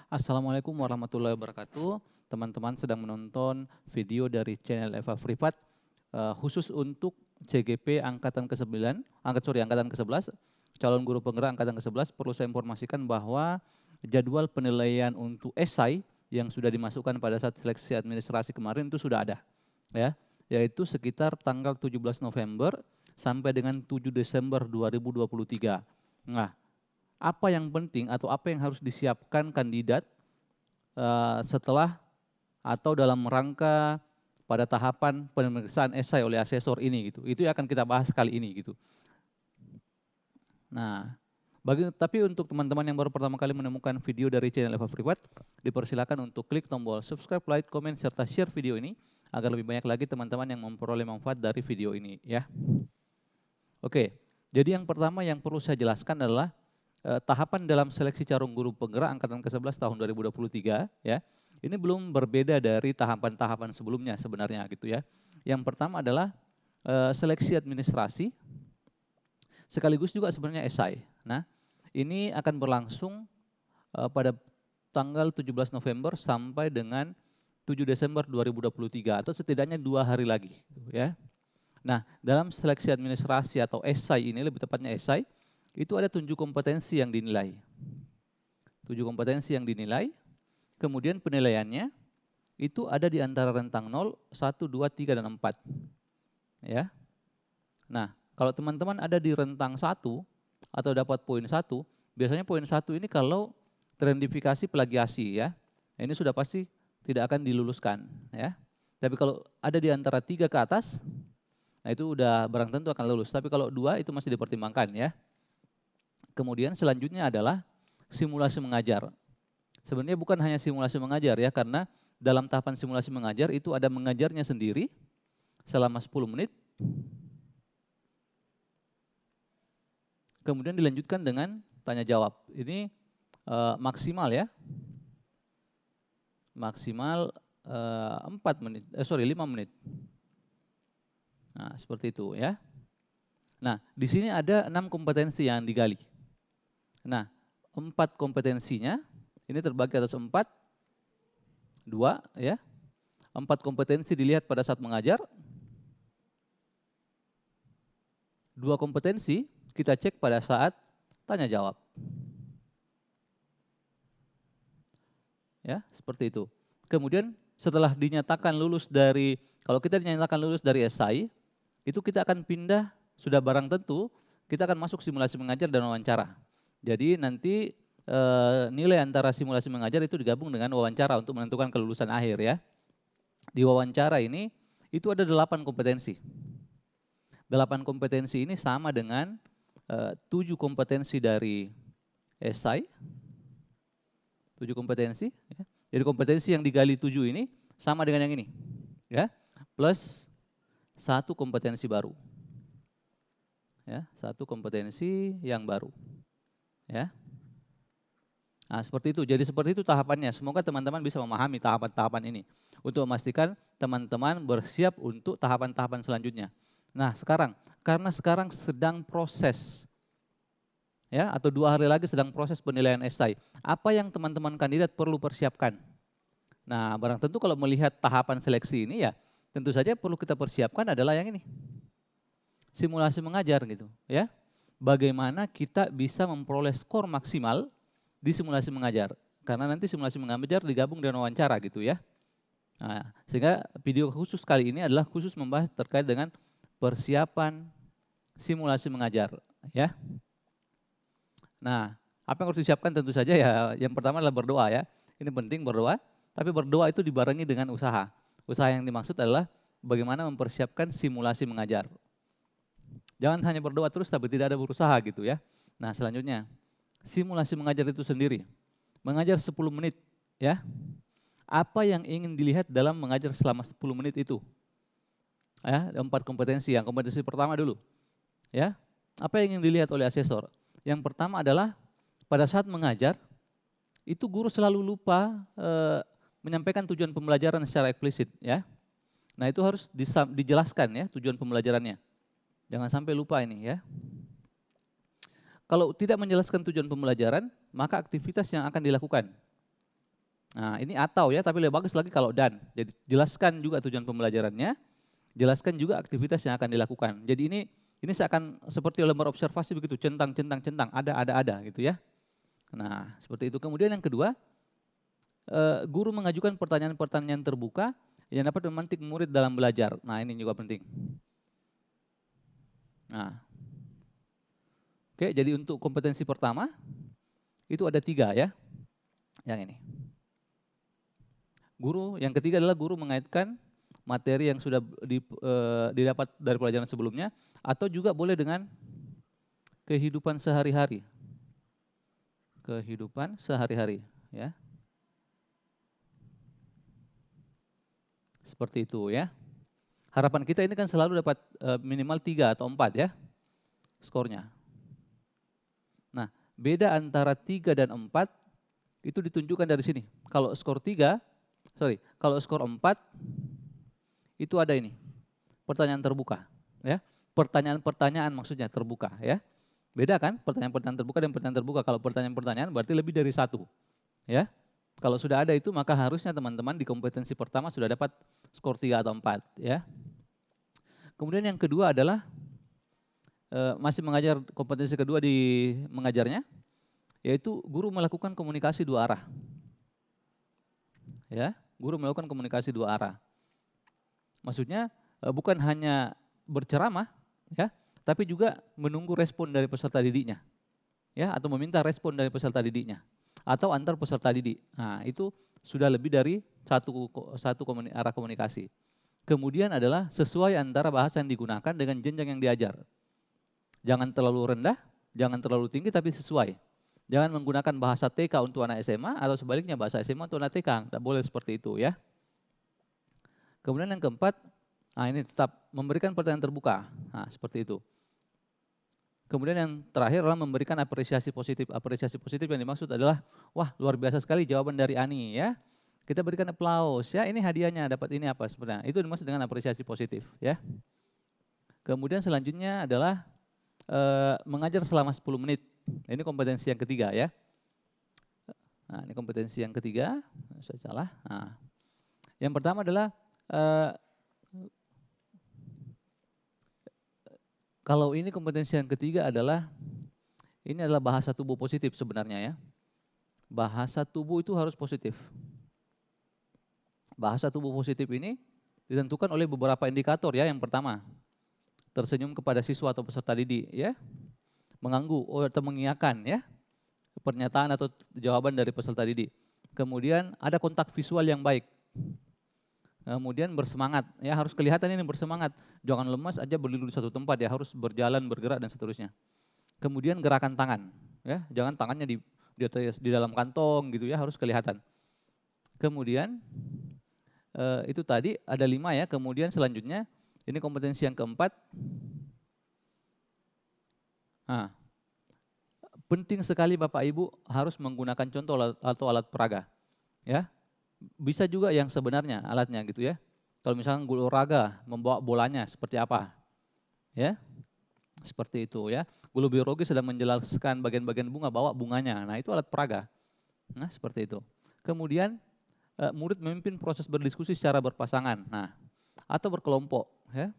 Assalamualaikum warahmatullahi wabarakatuh. Teman-teman sedang menonton video dari channel Eva Privat khusus untuk CGP angkatan ke-9, angkatan ke-11, calon guru penggerak angkatan ke-11. Perlu saya informasikan bahwa jadwal penilaian untuk esai yang sudah dimasukkan pada saat seleksi administrasi kemarin itu sudah ada, ya, yaitu sekitar tanggal 17 November sampai dengan 7 Desember 2023. Nah, apa yang penting atau apa yang harus disiapkan kandidat setelah atau dalam rangka pada tahapan pemeriksaan esai oleh asesor ini gitu. Itu yang akan kita bahas kali ini gitu. Nah, tapi untuk teman-teman yang baru pertama kali menemukan video dari channel Eva Privat, dipersilakan untuk klik tombol subscribe, like, komen, serta share video ini agar lebih banyak lagi teman-teman yang memperoleh manfaat dari video ini ya. Oke, jadi yang pertama yang perlu saya jelaskan adalah tahapan dalam seleksi calon guru penggerak angkatan ke-11 tahun 2023 ya. Ini belum berbeda dari tahapan-tahapan sebelumnya sebenarnya gitu ya. Yang pertama adalah seleksi administrasi sekaligus juga sebenarnya esai. Nah, ini akan berlangsung pada tanggal 17 November sampai dengan 7 Desember 2023 atau setidaknya 2 hari lagi gitu ya. Nah, dalam seleksi administrasi atau esai ini, lebih tepatnya esai, itu ada 7 kompetensi yang dinilai. 7 kompetensi yang dinilai, kemudian penilaiannya itu ada di antara rentang 0, 1, 2, 3, dan 4. Ya. Nah, kalau teman-teman ada di rentang 1 atau dapat poin 1, biasanya poin 1 ini kalau terindikasi plagiasi ya. Ini sudah pasti tidak akan diluluskan ya. Tapi kalau ada di antara 3 ke atas, nah itu udah barang tentu akan lulus. Tapi kalau 2 itu masih dipertimbangkan ya. Kemudian selanjutnya adalah simulasi mengajar. Sebenarnya bukan hanya simulasi mengajar ya, karena dalam tahapan simulasi mengajar itu ada mengajarnya sendiri selama 10 menit. Kemudian dilanjutkan dengan tanya jawab. Ini maksimal ya. Maksimal 5 menit. Nah, seperti itu ya. Nah, di sini ada 6 kompetensi yang digali. Nah, 4 kompetensinya ini terbagi atas 4, 2 ya. 4 kompetensi dilihat pada saat mengajar. 2 kompetensi kita cek pada saat tanya jawab. Ya, seperti itu. Kemudian setelah dinyatakan lulus dari, kalau kita dinyatakan lulus dari esai, itu kita akan pindah, sudah barang tentu, kita akan masuk simulasi mengajar dan wawancara. Jadi nanti nilai antara simulasi mengajar itu digabung dengan wawancara untuk menentukan kelulusan akhir ya. Di wawancara ini, itu ada 8 kompetensi. 8 kompetensi ini sama dengan 7 kompetensi dari esai, 7 kompetensi. Ya. Jadi kompetensi yang digali 7 ini sama dengan yang ini, ya, plus 1 kompetensi baru, ya, 1 kompetensi yang baru, ya. Nah, seperti itu. Jadi seperti itu tahapannya. Semoga teman-teman bisa memahami tahapan-tahapan ini untuk memastikan teman-teman bersiap untuk tahapan-tahapan selanjutnya. Nah, karena sekarang sedang proses, ya, atau 2 hari lagi sedang proses penilaian esai. Apa yang teman-teman kandidat perlu persiapkan? Nah, barang tentu kalau melihat tahapan seleksi ini ya, tentu saja perlu kita persiapkan adalah yang ini. Simulasi mengajar gitu, ya. Bagaimana kita bisa memperoleh skor maksimal di simulasi mengajar. Karena nanti simulasi mengajar digabung dengan wawancara gitu ya. Nah, sehingga video khusus kali ini adalah khusus membahas terkait dengan persiapan simulasi mengajar, ya. Nah, apa yang harus disiapkan tentu saja ya, yang pertama adalah berdoa ya. Ini penting berdoa, tapi berdoa itu dibarengi dengan usaha. Usaha yang dimaksud adalah bagaimana mempersiapkan simulasi mengajar. Jangan hanya berdoa terus tapi tidak ada berusaha gitu ya. Nah, selanjutnya simulasi mengajar itu sendiri. Mengajar 10 menit ya. Apa yang ingin dilihat dalam mengajar selama 10 menit itu? Ya, 4 kompetensi. Yang kompetensi pertama dulu. Ya. Apa yang ingin dilihat oleh asesor? Yang pertama adalah pada saat mengajar itu guru selalu lupa menyampaikan tujuan pembelajaran secara eksplisit ya. Nah, itu harus dijelaskan ya tujuan pembelajarannya. Jangan sampai lupa ini ya. Kalau tidak menjelaskan tujuan pembelajaran, maka aktivitas yang akan dilakukan. Nah, ini atau ya, tapi lebih bagus lagi kalau dan. Jadi jelaskan juga tujuan pembelajarannya, jelaskan juga aktivitas yang akan dilakukan. Jadi ini seakan seperti lembar observasi begitu, centang, centang, centang, ada gitu ya. Nah, seperti itu. Kemudian yang kedua, guru mengajukan pertanyaan-pertanyaan terbuka yang dapat memantik murid dalam belajar. Nah, ini juga penting. Nah, oke, jadi untuk kompetensi pertama, itu ada 3 ya, yang ini. Yang ketiga adalah guru mengaitkan materi yang sudah didapat dari pelajaran sebelumnya, atau juga boleh dengan kehidupan sehari-hari. Kehidupan sehari-hari, ya. Seperti itu ya. Harapan kita ini kan selalu dapat minimal 3 atau 4 ya, skornya. Nah, beda antara 3 dan 4 itu ditunjukkan dari sini. Kalau skor 4 itu ada ini, pertanyaan terbuka ya. Pertanyaan-pertanyaan maksudnya terbuka ya. Beda kan pertanyaan-pertanyaan terbuka dan pertanyaan terbuka. Kalau pertanyaan-pertanyaan berarti lebih dari 1 ya. Kalau sudah ada itu maka harusnya teman-teman di kompetensi pertama sudah dapat skor 3 atau 4 ya. Kemudian yang kedua adalah masih mengajar, kompetensi kedua di mengajarnya, yaitu guru melakukan komunikasi 2 arah. Ya, guru melakukan komunikasi 2 arah. Maksudnya bukan hanya berceramah ya, tapi juga menunggu respon dari peserta didiknya. Ya, atau meminta respon dari peserta didiknya atau antar peserta didik. Nah, itu sudah lebih dari satu arah komunikasi. Kemudian adalah sesuai antara bahasa yang digunakan dengan jenjang yang diajar. Jangan terlalu rendah, jangan terlalu tinggi, tapi sesuai. Jangan menggunakan bahasa TK untuk anak SMA atau sebaliknya bahasa SMA untuk anak TK. Tidak boleh seperti itu ya. Kemudian yang keempat, nah ini tetap memberikan pertanyaan terbuka. Nah, seperti itu. Kemudian yang terakhir adalah memberikan apresiasi positif. Apresiasi positif yang dimaksud adalah, wah luar biasa sekali jawaban dari Ani ya. Kita berikan aplaus ya, ini hadiahnya, dapat ini apa sebenarnya. Itu dimaksud dengan apresiasi positif ya. Kemudian selanjutnya adalah mengajar selama 10 menit. Ini kompetensi yang ketiga ya. Nah, ini kompetensi yang ketiga, saya salah. Nah, yang pertama adalah kalau ini kompetensi yang ketiga adalah ini adalah bahasa tubuh positif sebenarnya ya. Bahasa tubuh itu harus positif. Bahasa tubuh positif ini ditentukan oleh beberapa indikator ya. Yang pertama, tersenyum kepada siswa atau peserta didik ya. Mengangguk atau mengiyakan ya. Pernyataan atau jawaban dari peserta didik. Kemudian ada kontak visual yang baik. Kemudian bersemangat, ya harus kelihatan ini bersemangat. Jangan lemas aja berdiri di satu tempat ya, harus berjalan, bergerak dan seterusnya. Kemudian gerakan tangan, ya jangan tangannya di dalam kantong gitu ya, harus kelihatan. Kemudian itu tadi ada 5 ya. Kemudian selanjutnya ini kompetensi yang keempat. Nah, penting sekali Bapak Ibu harus menggunakan contoh atau alat peraga, ya. Bisa juga yang sebenarnya alatnya gitu ya. Kalau misalnya guru olahraga membawa bolanya seperti apa, ya, seperti itu ya. Guru biologi sedang menjelaskan bagian-bagian bunga, bawa bunganya. Nah itu alat peraga. Nah seperti itu. Kemudian murid memimpin proses berdiskusi secara berpasangan, nah atau berkelompok, ya.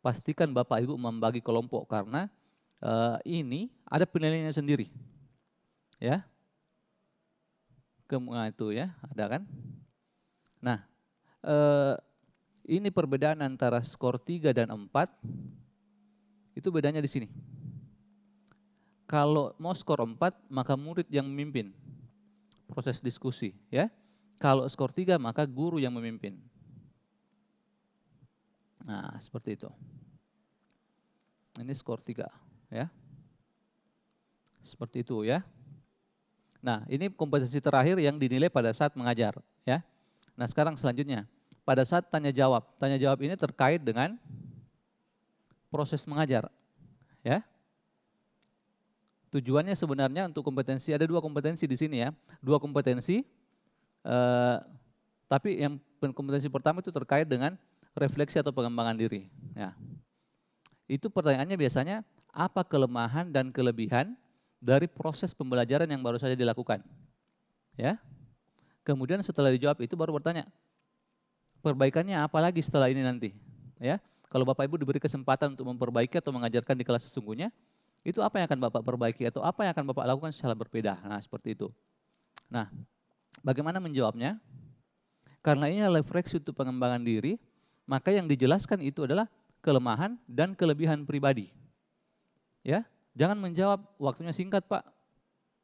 Pastikan Bapak Ibu membagi kelompok karena ini ada penilaiannya sendiri, ya. Kemudian itu ya, ada kan? Nah, ini perbedaan antara skor 3 dan 4, itu bedanya di sini. Kalau mau skor 4, maka murid yang memimpin proses diskusi, ya. Kalau skor 3, maka guru yang memimpin. Nah, seperti itu. Ini skor 3, ya. Seperti itu ya. Nah, ini kompetensi terakhir yang dinilai pada saat mengajar, ya. Nah, sekarang selanjutnya, pada saat tanya jawab. Tanya jawab ini terkait dengan proses mengajar, ya. Tujuannya sebenarnya untuk kompetensi, ada 2 kompetensi di sini ya. 2 kompetensi, tapi yang kompetensi pertama itu terkait dengan refleksi atau pengembangan diri. Ya. Itu pertanyaannya biasanya, apa kelemahan dan kelebihan dari proses pembelajaran yang baru saja dilakukan, ya. Kemudian setelah dijawab itu baru bertanya, perbaikannya apa lagi setelah ini nanti? Ya, kalau Bapak Ibu diberi kesempatan untuk memperbaiki atau mengajarkan di kelas sesungguhnya, itu apa yang akan Bapak perbaiki atau apa yang akan Bapak lakukan secara berbeda? Nah, seperti itu. Nah, bagaimana menjawabnya? Karena ini adalah refleksi untuk pengembangan diri, maka yang dijelaskan itu adalah kelemahan dan kelebihan pribadi. Ya, jangan menjawab waktunya singkat, Pak.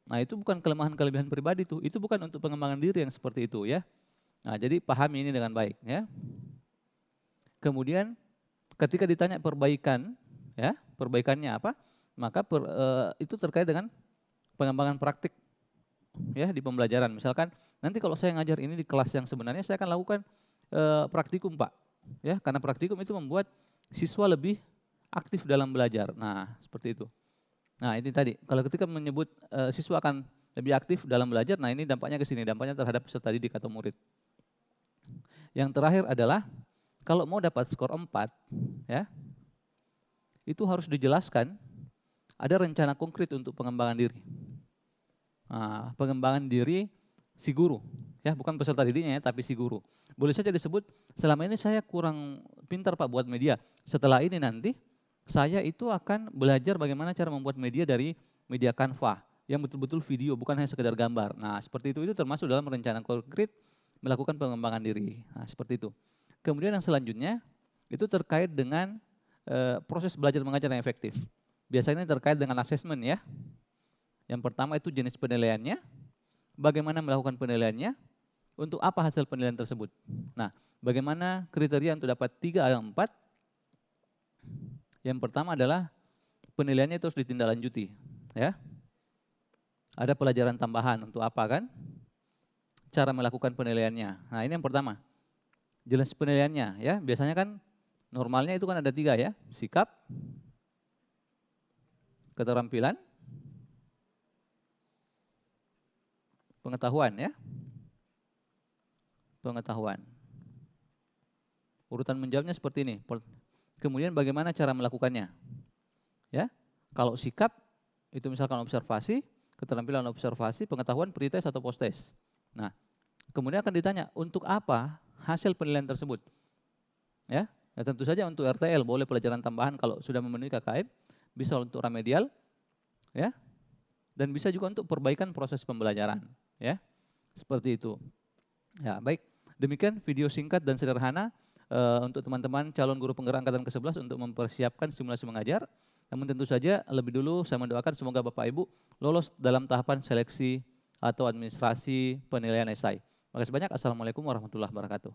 Nah, itu bukan kelemahan kelebihan pribadi tuh, itu bukan untuk pengembangan diri yang seperti itu ya. Nah, jadi pahami ini dengan baik ya. Kemudian ketika ditanya perbaikan, ya, perbaikannya apa? Maka itu terkait dengan pengembangan praktik ya di pembelajaran. Misalkan nanti kalau saya ngajar ini di kelas yang sebenarnya saya akan lakukan praktikum, Pak. Ya, karena praktikum itu membuat siswa lebih aktif dalam belajar. Nah, seperti itu. Nah, ini tadi kalau ketika menyebut siswa akan lebih aktif dalam belajar, nah ini dampaknya ke sini, dampaknya terhadap peserta didik atau murid. Yang terakhir adalah kalau mau dapat skor 4, ya, itu harus dijelaskan ada rencana konkret untuk pengembangan diri. Nah, pengembangan diri si guru, ya, bukan peserta didiknya ya, tapi si guru. Boleh saja disebut, selama ini saya kurang pintar Pak buat media. Setelah ini nanti saya itu akan belajar bagaimana cara membuat media dari media Canva yang betul-betul video, bukan hanya sekedar gambar. Nah, seperti itu termasuk dalam rencana konkret melakukan pengembangan diri. Nah, seperti itu. Kemudian yang selanjutnya itu terkait dengan proses belajar mengajar yang efektif. Biasanya terkait dengan asesmen ya. Yang pertama itu jenis penilaiannya, bagaimana melakukan penilaiannya, untuk apa hasil penilaian tersebut. Nah, bagaimana kriteria untuk dapat 3 atau 4? Yang pertama adalah penilaiannya terus ditindaklanjuti, ya. Ada pelajaran tambahan untuk apa kan? Cara melakukan penilaiannya. Nah, ini yang pertama. Jelas penilaiannya ya. Biasanya kan normalnya itu kan ada 3 ya, sikap, keterampilan, pengetahuan ya. Pengetahuan. Urutan menjawabnya seperti ini. Kemudian bagaimana cara melakukannya? Ya. Kalau sikap itu misalkan observasi, keterampilan observasi, pengetahuan pretest atau posttest. Nah, kemudian akan ditanya untuk apa hasil penilaian tersebut? Ya, tentu saja untuk RTL boleh pelajaran tambahan kalau sudah memenuhi KKM, bisa untuk remedial, ya, dan bisa juga untuk perbaikan proses pembelajaran, ya, seperti itu. Ya, baik. Demikian video singkat dan sederhana untuk teman-teman calon guru penggerak angkatan ke-11 untuk mempersiapkan simulasi mengajar. Namun tentu saja lebih dulu saya mendoakan semoga Bapak Ibu lolos dalam tahapan seleksi atau administrasi penilaian esai. Terima kasih banyak. Assalamualaikum warahmatullahi wabarakatuh.